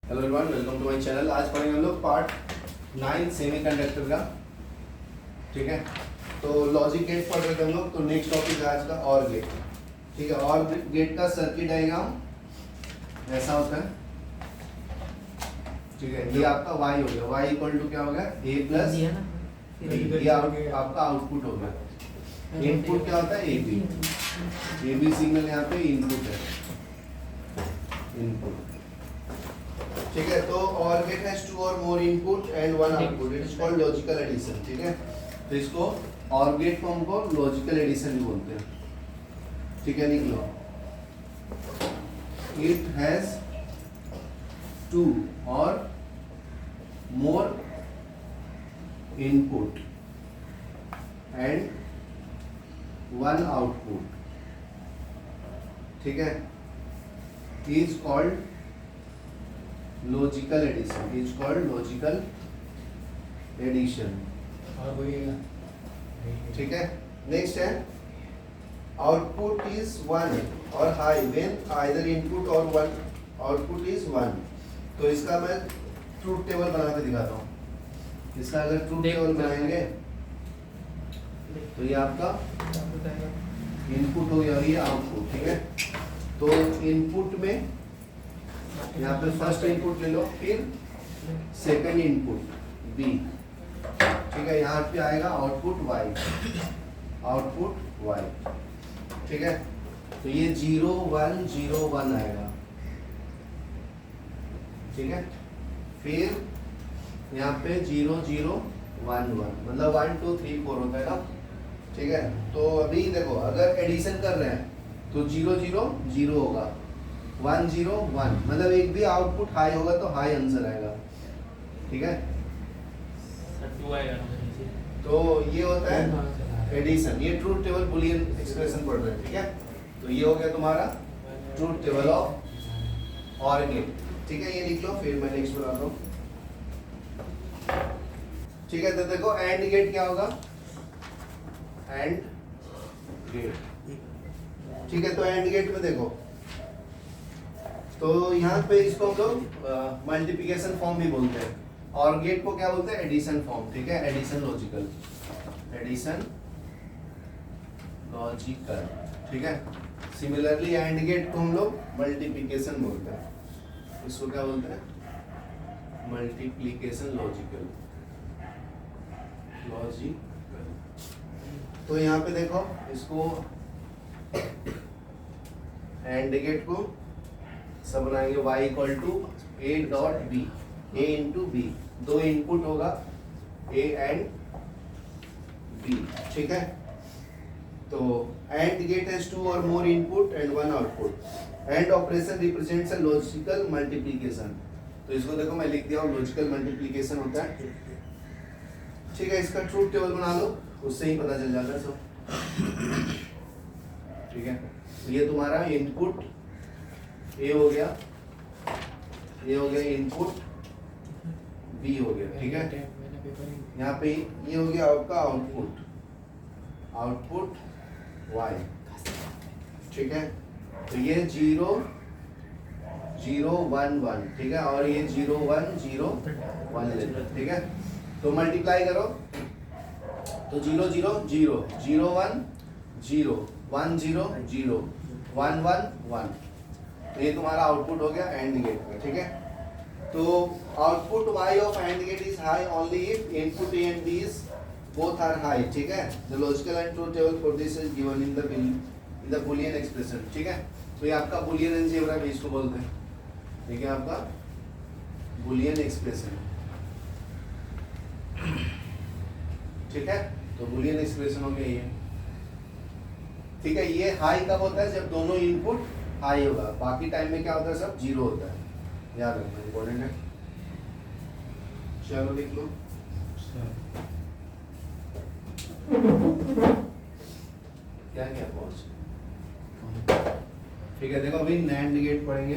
Hello everyone, welcome to my channel. आज पढ़ेंगे हम लोग पार्ट 9 सेमीकंडक्टर का। ठीक है, तो लॉजिक गेट पढ़ रहे थे हम लोग। तो नेक्स्ट टॉपिक है आज का और गेट। ठीक है, और गेट का सर्किट डायग्राम ऐसा होता है। ठीक है, ये आपका y हो गया, y इक्वल टू क्या हो गया a प्लस ये आपका आउटपुट हो गया। इनपुट क्या होता है ए बी सिग्नल यहाँ पे इनपुट है, इनपुट। ठीक है, तो और gate has two or more input and one output, it is called logical addition. ठीक है, तो इसको और गेट को हमको लॉजिकल एडिशन भी बोलते हैं। ठीक है, लिख लो, it has two or more input and one output. ठीक है, is called logical addition, is called logical addition. ठीक है, नेक्स्ट है output is one or high when either input or one output is one. तो इसका मैं truth table बना के दिखाता हूँ। इसका अगर ट्रूथ टेबल बनाएंगे तो ये आपका इनपुट हो गया और ये आउटपुट। ठीक है, तो इनपुट में यहाँ पे फर्स्ट इनपुट ले लो, फिर सेकंड इनपुट बी। ठीक है, यहाँ पे आएगा आउटपुट वाई, आउटपुट वाई। ठीक है, तो ये 0 1 0 1 आएगा। ठीक है, फिर यहाँ पे 0 0 1 1, मतलब 1 2 3 4 होता है ना। ठीक है, तो अभी देखो अगर एडिशन कर रहे हैं तो 0 0 0 होगा, 1 0 1, मतलब एक भी आउटपुट हाई होगा तो हाई आंसर आएगा। ठीक है, तो ये होता है एडिशन। ये ट्रूथ टेबल बुलियन एक्सप्रेशन पढ़ रहे हैं। ठीक है, तो ये हो गया तुम्हारा ट्रूथ टेबल ऑफ और गेट। ठीक है, ये लिख लो, फिर मैं नेक्स्ट बताता हूँ। ठीक है, तो देखो एंड गेट क्या होगा, एंड गेट। ठीक है, तो एंड गेट में देखो, तो यहाँ पे इसको हम लोग मल्टीप्लिकेशन फॉर्म भी बोलते हैं, और गेट को क्या बोलते हैं, एडिशन फॉर्म। ठीक है, एडिशन लॉजिकल, एडिशन लॉजिकल। ठीक है, सिमिलरली एंड गेट को हम लोग मल्टीप्लिकेशन बोलते हैं। इसको क्या बोलते हैं, मल्टीप्लिकेशन लॉजिकल, लॉजिकल। तो यहाँ पे देखो, इसको एंड गेट को सब बनाएंगे y equal to a dot b, a into b, दो इनपुट होगा a एंड b। ठीक है, तो and gate has two or more input and one output. And operation represents a logical multiplication. तो इसको देखो मैं लिख दिया हूँ, लॉजिकल मल्टीप्लिकेशन होता है। ठीक है, इसका ट्रूथ टेबल बना लो, उससे ही पता चल जाता है सब। ठीक है, तो ये तुम्हारा इनपुट ए हो गया, ये हो गया इनपुट बी हो गया। ठीक है, यहाँ पे ये हो गया आपका आउटपुट, आउटपुट वाई। ठीक है, तो ये 0 0 1 1। ठीक है, और ये 0 1 0 1 लेते हैं। ठीक है, तो मल्टीप्लाई करो, तो 0 0 0 0 1 0 1 0 0 1 1 1। तो ये तुम्हारा आउटपुट हो गया एंड गेट में। ठीक है, तो output y of and gate is high only if input a and b is both are high। ठीक है, the logical and truth table for this is given in the Boolean expression. ठीक है, तो ये आपका बुलियन अलजेब्रा भी इसको बोलते हैं। ठीक है, आपका बुलियन एक्सप्रेशन। ठीक है, तो बुलियन एक्सप्रेशन हो गया ये। ठीक है, ये हाई कब होता है, जब दोनों इनपुट हाई होगा, बाकी टाइम में क्या होता है, सब जीरो होता है। याद रखना, इंपॉर्टेंट है। चलो लिख लो, क्या क्या पहुंच। ठीक है, देखो अभी नैंड गेट पढ़ेंगे,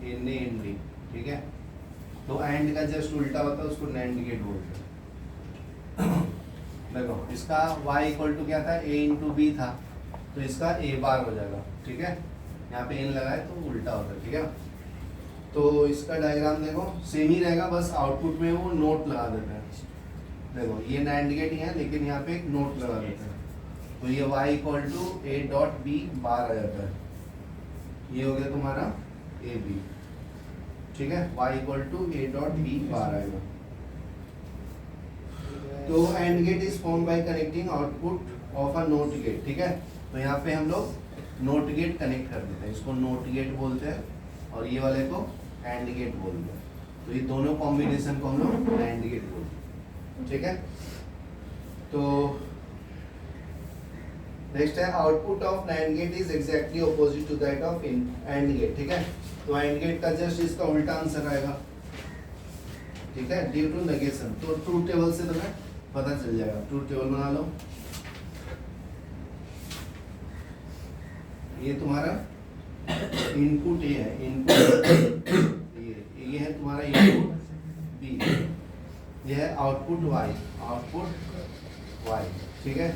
एन ए एन डी। ठीक है, तो एंड का जस्ट उल्टा होता है, उसको नैंड गेट बोलते हैं। देखो इसका y इक्वल टू क्या था, a इंटू बी था, तो इसका a बार हो जाएगा। ठीक है, यहाँ पे n लगाए तो उल्टा होता है। ठीक है, तो इसका डायग्राम देखो सेम ही रहेगा, बस आउटपुट में वो नोट लगा देता है। देखो ये NAND गेट ही है लेकिन यहाँ पे एक नोट लगा देता है, तो ये y equal to a dot B bar आ जाता है। ये हो गया तुम्हारा ए बी, ठीक है, y equal to a dot B bar आएगा। तो AND gate is form by connecting output of a not gate, ठीक है। तो यहाँ पे हम लोग नोट गेट कनेक्ट कर देते हैं, इसको नोट गेट बोलते हैं, और ये वाले को AND गेट बोलते हैं। तो ये दोनों कॉम्बिनेशन को हम लोग AND गेट बोलते हैं, ठीक है। तो नेक्स्ट है output of NAND gate is exactly opposite to that of AND gate, ठीक है। तो AND गेट का जस्ट इसका उल्टा आंसर आएगा, ठीक है, ड्यू टू नेगेशन। तो ट्रूथ टेबल से तुम्हें पता चल जाएगा, ट्रूथ टेबल बना लो। ये तुम्हारा इनपुट ए है, इनपुट ये है तुम्हारा इनपुट बी, ये है आउटपुट वाई, आउटपुट वाई, ठीक है।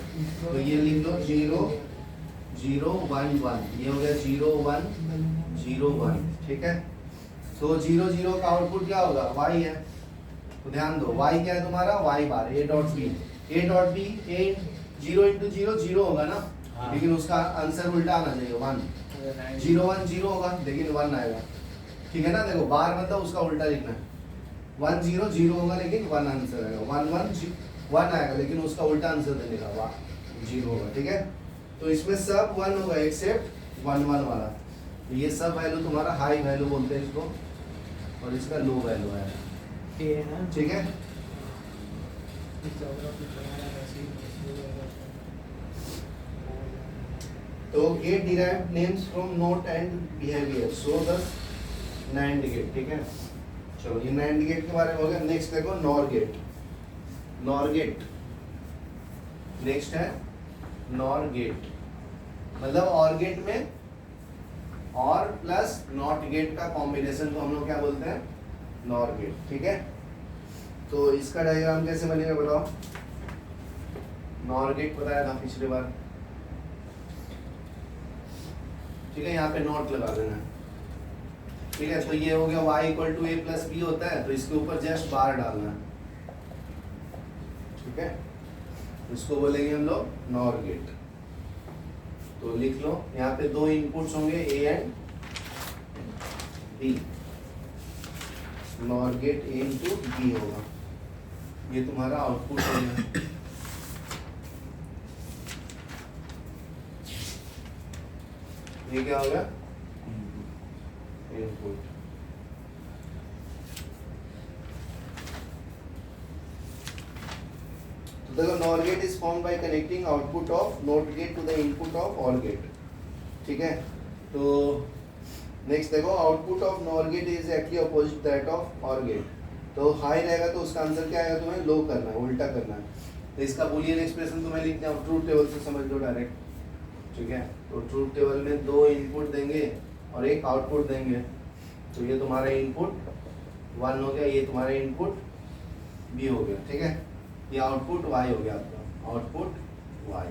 तो ये लिख लो 0 0 1 1, ये हो गया 0 1 0 1, ठीक है। तो 0 0 का आउटपुट क्या होगा, वाई है। तो ध्यान दो y क्या है तुम्हारा, y bar a dot B, a dot B a 0 into 0 0 होगा ना, लेकिन उसका आंसर उल्टा आना चाहिए 1, 0 1 0 होगा लेकिन 1 आएगा, ठीक है ना। देखो बार मतलब उसका उल्टा लिखना है, 1 0 0 होगा लेकिन 1 आंसर आएगा, 1 1 1 आएगा लेकिन उसका उल्टा आंसर देने का 0 होगा, ठीक है। तो इसमें सब 1 होगा एक्सेप्ट 1 1 वाला। तो ये सब वैल्यू तुम्हारा हाई वैल्यू बोलते हैं इसको, और इसका लो वैल्यू है, ठीक है। तो gate derived names from not and behaviour, so the NAND gate, ठीक है। चलो ये NAND गेट के बारे में हो गया। नेक्स्ट देखो NOR gate, NOR gate next है NOR गेट, मतलब OR गेट में OR प्लस नॉट गेट का कॉम्बिनेशन को हम लोग क्या बोलते हैं, NOR गेट, ठीक है। तो इसका डायग्राम कैसे बनेगा बताओ। NOR गेट बताया था पिछले बार, ठीक है। यहाँ पे नॉट लगा देना, ठीक है। तो ये हो गया y equal to a plus B होता है, तो इसके ऊपर जस्ट बार डालना, ठीक है। इसको बोलेंगे हम लोग NOR गेट। तो लिख लो यहाँ पे दो इनपुट्स होंगे a and b, NOR gate a into B होगा, ये तुम्हारा आउटपुट होगा। ये क्या होगा, इनपुट। तो देखो NOR gate is formed by connecting output of not gate to the input of OR gate, ठीक है। तो नेक्स्ट देखो output of NOR gate is actually opposite that of OR gate. तो हाई रहेगा तो उसका आंसर क्या आएगा, तुम्हें लो करना है, उल्टा करना है। तो इसका बूलियन एक्सप्रेशन तुम्हें लिखना है, ट्रूथ टेबल से समझ लो डायरेक्ट, ठीक है। तो ट्रूथ टेबल में दो इनपुट देंगे और एक आउटपुट देंगे। तो ये तुम्हारा इनपुट 1 हो गया, ये तुम्हारा इनपुट बी हो गया, ठीक है। ये आउटपुट y हो गया आपका, आउटपुट y।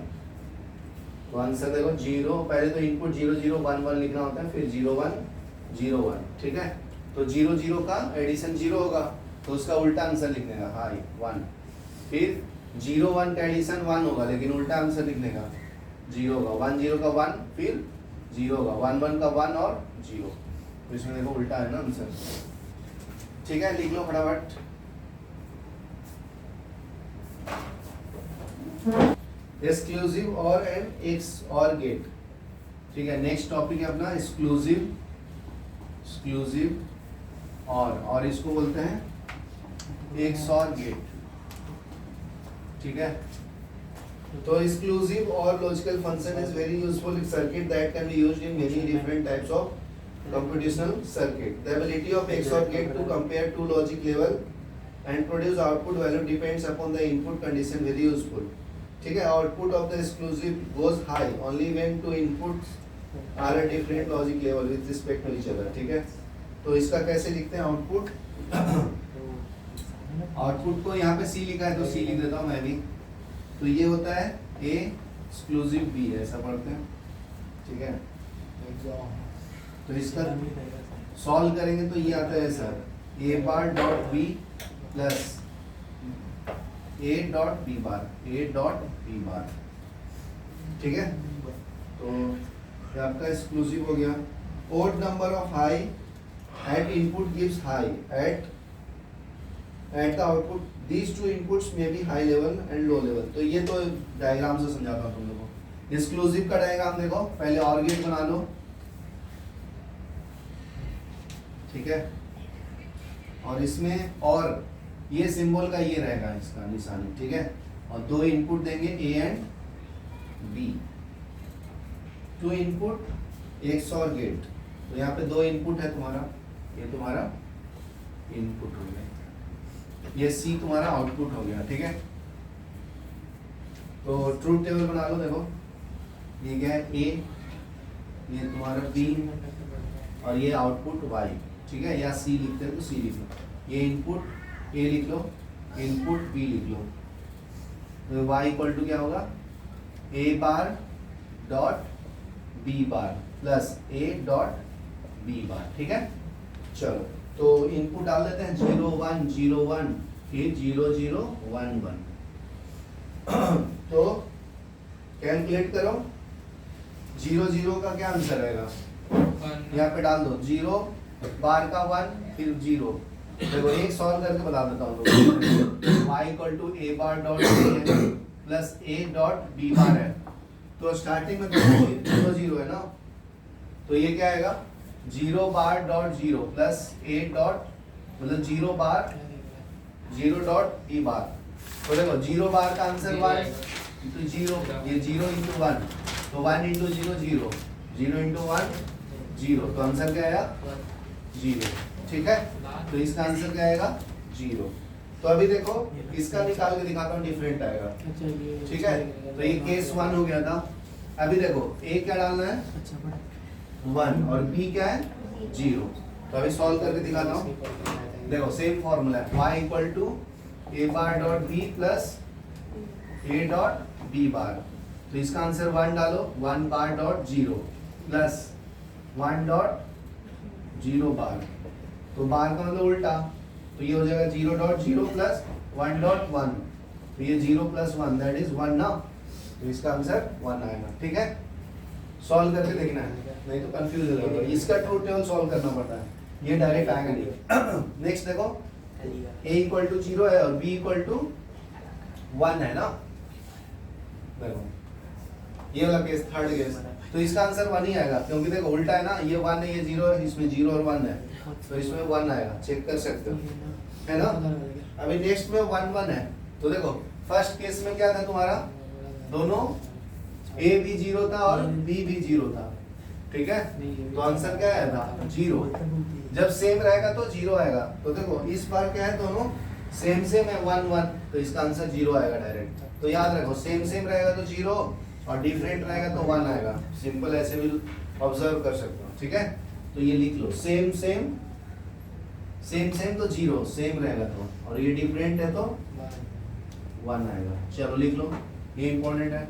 तो आंसर देखो 0, पहले तो इनपुट 0 0 1 1 लिखना होता है, फिर 0 1 0 1, ठीक है। तो 0 0 का एडिशन 0 होगा, तो उसका उल्टा आंसर लिखने का हाई 1, फिर 0 1 का एडिशन 1 होगा लेकिन उल्टा आंसर लिखने का 0 होगा, 1 0 का 1 फिर 0 होगा, 1 1 का 1 और 0। तो इसमें देखो उल्टा है ना आंसर, ठीक है। लिख लो फटाफट। एक्सक्लूसिव और एंड XOR गेट, ठीक है। नेक्स्ट टॉपिक है अपना एक्सक्लूसिव, एक्सक्लूसिव और इसको बोलते हैं XOR गेट, ठीक है। तो एक्सक्लूसिव और logical function is very useful circuit that can be used in many different types of computational circuit. The ability of XOR gate to compare two logic level and produce output value depends upon the input condition, very useful, ठीक है। Output of the exclusive goes high only when two inputs are at different logic level with respect to each other, ठीक है। तो इसका कैसे लिखते हैं output, output को यहाँ पे C लिखा है तो C लिख देता हूँ मैं भी। तो ये होता है A एक्सक्लूसिव B, ऐसा पढ़ते हैं, ठीक है। तो इसका सॉल्व करेंगे तो ये आता है sir A bar dot B plus A dot B bar, A dot B bar, ठीक है। तो ये आपका एक्सक्लूसिव हो गया। Odd number of high at input gives high at the output, these two inputs में be high level and low level. तो ये तो डायग्राम से समझाता हूँ तुम लोगों को। एक्सक्लूसिव का डायग्राम देखो, पहले और गेट बना लो, ठीक है। और इसमें और ये सिंबल का ये रहेगा इसका निशानी, ठीक है। और दो इनपुट देंगे A and B, two input XOR gate. तो यहाँ पे दो इनपुट है तुम्हारा, ये तुम्हारा इनपुट हो गया, ये सी तुम्हारा आउटपुट हो गया, ठीक है। तो ट्रूथ टेबल बना लो, देखो ये क्या है ए, ये तुम्हारा बी और ये आउटपुट वाई, ठीक है। या सी लिखते हैं तो सी लिख लो, ये इनपुट ए लिख लो, इनपुट बी लिख लो। तो y इक्वल टू क्या होगा A bar dot B bar plus A dot B bar, ठीक है। चलो तो इनपुट डाल देते हैं 0 1 0 1 फिर 0 0 1 1। तो कैलकुलेट करो, 0 0 का क्या आंसर रहेगा, यहाँ पे डाल दो 0 बार का 1 फिर 0। देखो एक सॉल्व करके बता देता हूँ, y equal to A bar dot plus A dot B bar है। तो स्टार्टिंग में 0 0 है ना, तो ये क्या आएगा 0 बार डॉट 0 प्लस ए डॉट, मतलब 0 बार 0 डॉट ए बार। तो देखो 0 बार का आंसर 1 तो 0, ये 0 इंटू 1 तो 1 इंटू 0 0, 0 इंटू 1 0, तो आंसर क्या आएगा 0, ठीक है। तो इसका आंसर क्या आएगा 0। तो अभी देखो इसका निकाल के दिखाता हूँ, डिफरेंट आएगा, ठीक है। तो ये केस 1 हो गया था। अभी देखो ए क्या डालना है 1 और बी क्या है 0। तो अभी सॉल्व करके दिखाता हूँ, देखो सेम फॉर्मूला है y equal to A bar dot B plus A dot B bar. तो इसका आंसर 1 डालो, 1 bar dot 0 plus 1 dot 0 bar. तो बार का मतलब उल्टा, तो ये हो जाएगा 0 डॉट 0 प्लस 1 डॉट 1। तो ये 0 प्लस 1 दैट इज 1 ना, तो इसका आंसर 1 आएगा, ठीक है। सॉल्व करके देखना है, नहीं तो कंफ्यूज हो जाएगा। इसका ट्रूथ टेबल सॉल्व करना पड़ता है, ये डायरेक्ट आएगा नहीं। नेक्स्ट देखो a इक्वल टू 0 है और b इक्वल टू 1 है ना, देखो ये वाला केस, थर्ड केस। तो इसका आंसर 1 ही आएगा, क्योंकि देखो उल्टा है ना, ये 1 है ये 0 है, इसमें 0 और 1 है, तो इसमें 1 आएगा, चेक कर सकते हो, है ना। अभी नेक्स्ट में 1 1 है। तो देखो फर्स्ट केस में क्या था तुम्हारा, दोनों a भी 0 था और b भी 0 था, ठीक है। तो आंसर क्या आया था 0। जब सेम रहेगा तो 0 आएगा। तो देखो इस बार क्या है, दोनों सेम सेम है 1 1, तो इसका आंसर 0 आएगा डायरेक्ट। तो याद रखो सेम सेम रहेगा तो 0 और डिफरेंट रहेगा तो 1 आएगा। सिंपल ऐसे भी ऑब्जर्व कर सकते हो, ठीक है। तो ये लिख लो सेम सेम, सेम सेम तो 0 सेम रहेगा तो, और ये डिफरेंट है तो 1 आएगा। चलो लिख लो, ये इंपॉर्टेंट है।